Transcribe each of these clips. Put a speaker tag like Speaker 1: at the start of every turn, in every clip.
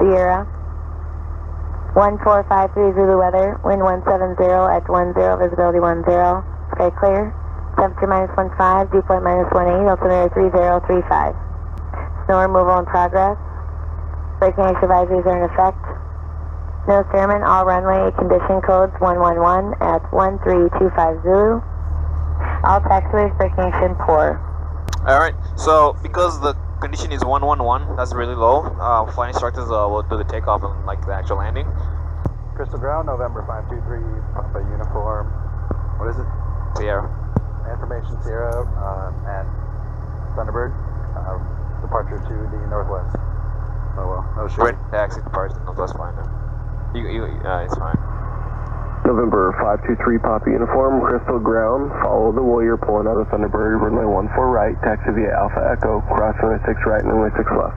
Speaker 1: Sierra. 1453 Zulu weather, wind 170 at 10, visibility 10, sky clear. Temperature -15, dew point -18, altimeter 3035. Snow removal in progress. Braking ice advisories are in effect. Nose Airman, all runway condition codes 111 at 1325 Zulu. All taxiways braking should pour.
Speaker 2: Alright, so because the condition is 111, that's really low, flight instructors will do the takeoff and like the actual landing.
Speaker 3: Crystal Ground, November 523, Papa Uniform. What is it?
Speaker 2: Sierra.
Speaker 3: Information Sierra and Thunderbird. Departure to the northwest. Oh well, no shit.
Speaker 2: Right, taxi departure, no, that's fine now. It's fine.
Speaker 4: November 523 Papa Uniform, Crystal Ground, follow the Warrior pulling out of Thunderbird, runway 14 right, taxi via Alpha Echo, cross runway 6 right and runway 6 left.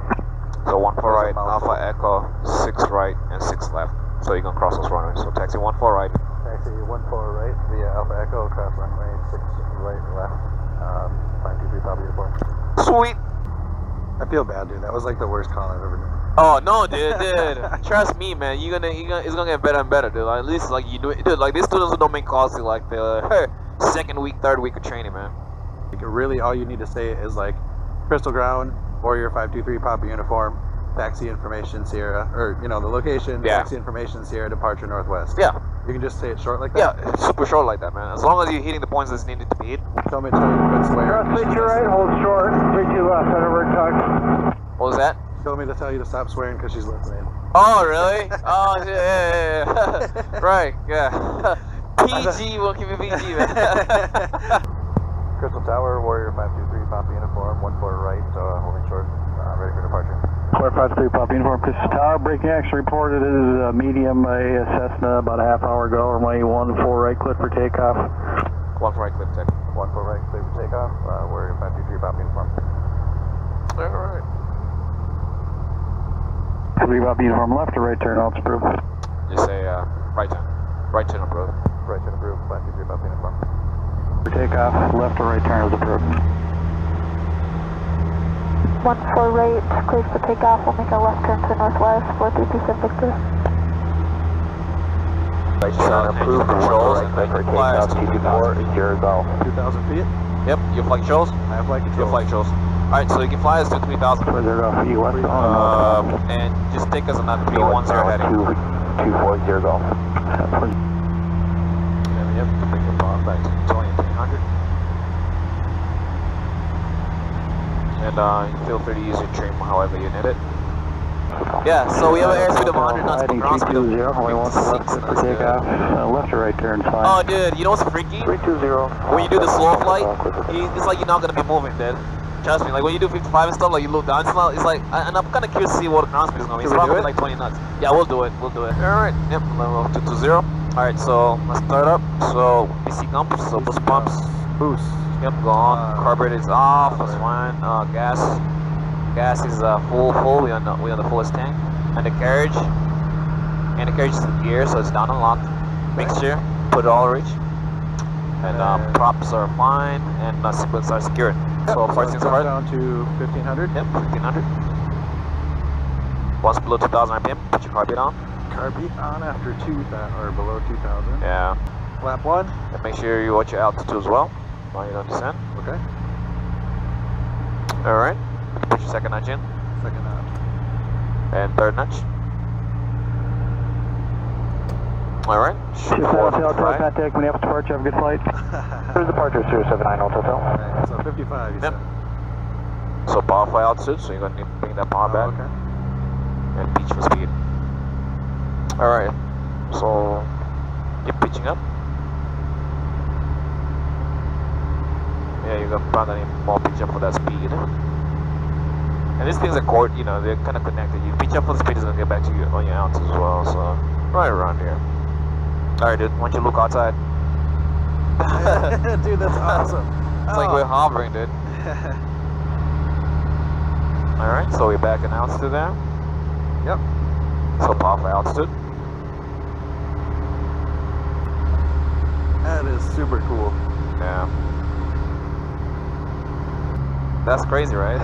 Speaker 2: So 14 right, Alpha Echo, 6 right and 6 left. So you're gonna cross those runways. So taxi 14 right.
Speaker 3: Taxi 14 right via Alpha Echo, cross runway 6 right left. 523 Papa Uniform.
Speaker 2: Sweet!
Speaker 3: I feel bad, dude. That was like the worst call I've ever done.
Speaker 2: Oh no, dude. Trust me, man. It's gonna get better and better, dude. Like, at least like you do it, dude. Like these students don't make calls to like the second week, third week of training, man.
Speaker 3: Like, really, all you need to say is like, Crystal Ground, Warrior 523 Papa Uniform, taxi information Sierra, or you know the location,
Speaker 2: yeah.
Speaker 3: Taxi information Sierra, departure northwest.
Speaker 2: Yeah.
Speaker 3: You can just say it short like that.
Speaker 2: Yeah, super short like that, man. As long as you're hitting the points that's needed to be hit.
Speaker 3: Tell me to quit swearing.
Speaker 4: Cross your right, hold short, 32 left, Thunderbird tuck.
Speaker 2: What was that?
Speaker 3: Told me to tell you to stop swearing because she's listening.
Speaker 2: Oh, really? Oh, yeah. Right, yeah. PG, we'll keep it PG, man.
Speaker 3: Crystal Tower, Warrior 523, Papa Uniform, 14 right, holding short, ready for departure.
Speaker 4: Warrior 523 Papa Uniform, Crystal Tower, braking action reported. It is a medium, a Cessna, about a half hour ago, runway 14 right, clear for takeoff.
Speaker 2: 14 right, clear for takeoff.
Speaker 3: 14 right, clear for takeoff, Warrior 523, Papa Uniform.
Speaker 2: Alright.
Speaker 4: 3 Papa Uniform, left or right turn, alt's approved.
Speaker 2: Just say right turn. Right turn approved.
Speaker 3: Right turn approved, 523 Papa Uniform.
Speaker 4: For takeoff, left or right turn is approved.
Speaker 1: 14 right, clear for takeoff. We'll make a left turn to northwest, 432 Victor.
Speaker 4: Right turn approved,
Speaker 2: controls,
Speaker 4: right, clear for takeoff, TC4, 0 golf.
Speaker 3: 2,000 feet?
Speaker 2: Yep, your flight controls?
Speaker 3: I have flight controls.
Speaker 2: Your flight controls. Alright, so you can fly us to 3,000.
Speaker 4: 0 golf, you west
Speaker 2: and just take us on that 310 heading.
Speaker 4: 240 golf.
Speaker 2: Yep, bring your power back to 2300. And feel free to use your trim however you need it. Yeah, so we have an airspeed of 100 knots, but ground speed of 56 knots.
Speaker 4: Left or right turn, fine.
Speaker 2: Oh, dude, you know what's freaky?
Speaker 4: 320.
Speaker 2: When you do the slow flight, it's like you're not gonna be moving, dude. Trust me, like when you do 55 and stuff, like you look down, it's like, and I'm kind of curious to see what the ground speed is going to be. It's probably like 20 knots. Yeah, we'll do it. Alright, yep, level 220. Alright, so let's start up. So, BC pumps, so boost pumps.
Speaker 3: Boost.
Speaker 2: Yep, go on. Carburetor is off, that's fine. Gas is full. We on the fullest tank. And the carriage is in gear, so it's down and locked. Mixture, put it all reach. And props are fine, and sequence are secured.
Speaker 3: Yep,
Speaker 2: so parts
Speaker 3: so
Speaker 2: start
Speaker 3: down to 1500.
Speaker 2: Yep, 1500. Once below 2000 RPM, put your carb on.
Speaker 3: Carb heat on after 2,000 or below 2,000.
Speaker 2: Yeah.
Speaker 3: Flap 1.
Speaker 2: And make sure you watch your altitude as well while you don't descend.
Speaker 3: Okay.
Speaker 2: Alright. Put your second notch in.
Speaker 3: Second notch.
Speaker 2: And third notch. Alright. Shoot forward from the right.
Speaker 4: Contact when you have departure, have a good flight. Here's departure, 079 Hotel.
Speaker 3: Alright, so 55 you
Speaker 2: Yep.
Speaker 3: said.
Speaker 2: So power fly altitude, so you're going to need to bring that power back.
Speaker 3: Okay.
Speaker 2: And pitch for speed. Alright. So keep pitching up. Yeah, you're gonna probably need more pitch up for that speed. And these things are cord, you know, they're kind of connected. You pitch up for the speed, it's gonna get back to you on your ounce as well. So right around here. All right, dude. Why don't you look outside?
Speaker 3: Dude, that's awesome.
Speaker 2: It's like we're hovering, dude. All right, so we're back in altitude there.
Speaker 3: Yep.
Speaker 2: So power for altitude.
Speaker 3: That is super cool.
Speaker 2: Yeah. That's crazy, right?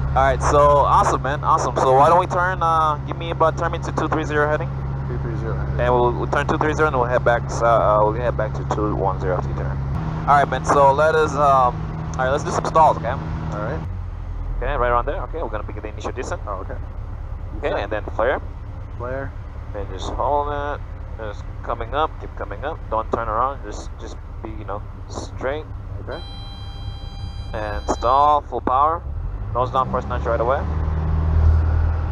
Speaker 2: Alright, so awesome, man. Awesome. So why don't we turn, give me about turn me to 230 heading.
Speaker 3: 230.
Speaker 2: And we'll turn 230 and we'll head back to 210 T-turn. Alright, man, so alright, let's do some stalls, okay?
Speaker 3: Alright.
Speaker 2: Okay, right around there. Okay, we're gonna begin the initial descent.
Speaker 3: Oh, okay.
Speaker 2: Okay, and then flare.
Speaker 3: Flare.
Speaker 2: Then just hold it. Just coming up, keep coming up. Don't turn around, just be, straight.
Speaker 3: Okay.
Speaker 2: And stall, full power. Nose down, first notch right away.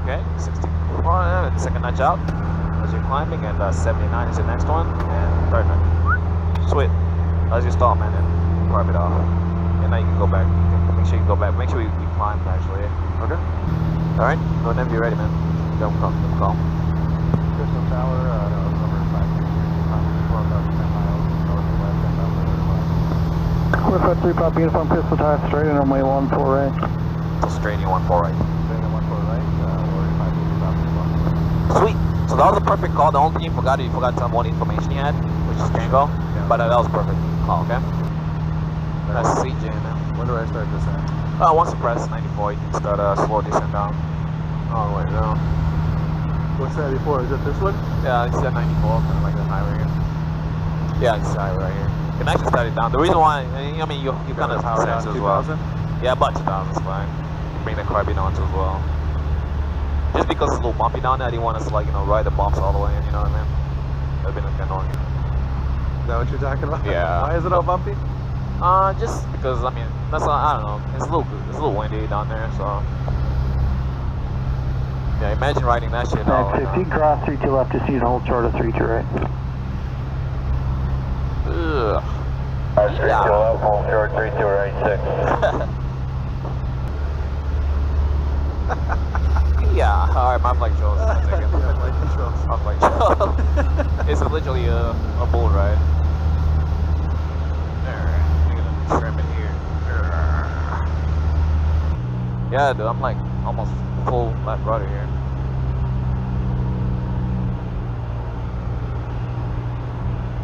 Speaker 2: Okay, 64, and second notch out as you're climbing, and 79 is the next one, and third notch. Sweet. As you stall, man, and carve it off. And now you can go back. Make sure you go back. Make sure you climb, actually.
Speaker 3: Okay.
Speaker 2: Alright, go whenever you're ready, man. Don't call.
Speaker 3: Crystal Tower, number 5. 10 miles, northwest, 10 miles northwest.
Speaker 5: 453 Papa Uniform Crystal Tower, straight and runway 14 right.
Speaker 2: So straight, you want 4 right.
Speaker 3: Straight and 14 right, or 553 Papa Uniform.
Speaker 2: Sweet. So that was a perfect call. The only thing you forgot to tell me what information you had, which is Tango.
Speaker 3: Yeah.
Speaker 2: But that was perfect call, okay? That's CJ now.
Speaker 3: When do I start this at?
Speaker 2: Once you press 94, you can start a slow descent down. All the way down.
Speaker 3: What's 94? Is it this one?
Speaker 2: Yeah, it's at 94, kind of like the highway here. Yeah, it's the highway right here. You can actually start it down. The reason why, I mean, you kind of
Speaker 3: power down
Speaker 2: sense as well.
Speaker 3: 2000?
Speaker 2: Yeah, about 2000 is fine. You can bring the carby down too as well. Just because it's a little bumpy down there, I didn't want us to, like, ride the bumps all the way in, you know what I mean? That'd been kind of annoying.
Speaker 3: Is that what you're talking about?
Speaker 2: Yeah.
Speaker 3: Why is it all bumpy?
Speaker 2: Just because, I mean, I don't know, it's a little windy down there, so. Yeah, imagine riding that shit all
Speaker 5: Next, if you cross 32 left, just use a hold short of 32 right.
Speaker 2: Ugh.
Speaker 4: Straight to left, hold short, 32 right, 6.
Speaker 2: Yeah, alright, my flight controls.
Speaker 3: Yeah, flight controls.
Speaker 2: My flight controls. It's literally a bull ride. Look at the trim in here. Yeah, dude, I'm like almost full left rudder here.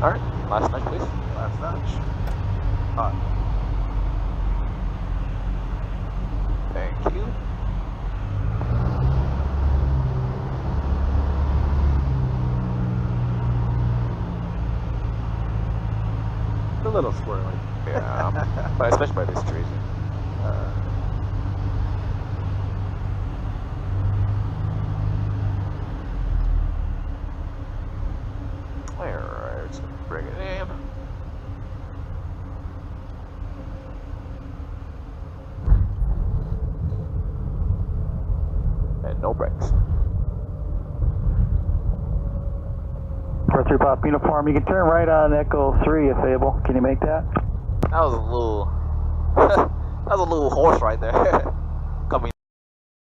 Speaker 2: Alright, last notch, please.
Speaker 3: Last notch. Hot.
Speaker 2: Thank you.
Speaker 3: It's a little squirrely.
Speaker 2: Yeah, but especially by these trees. Alright, let's bring it in. And no brakes.
Speaker 5: 43 Papa Uniform, you can turn right on Echo 3 if able. Can you make that?
Speaker 2: That was a little, that was a little horse right there.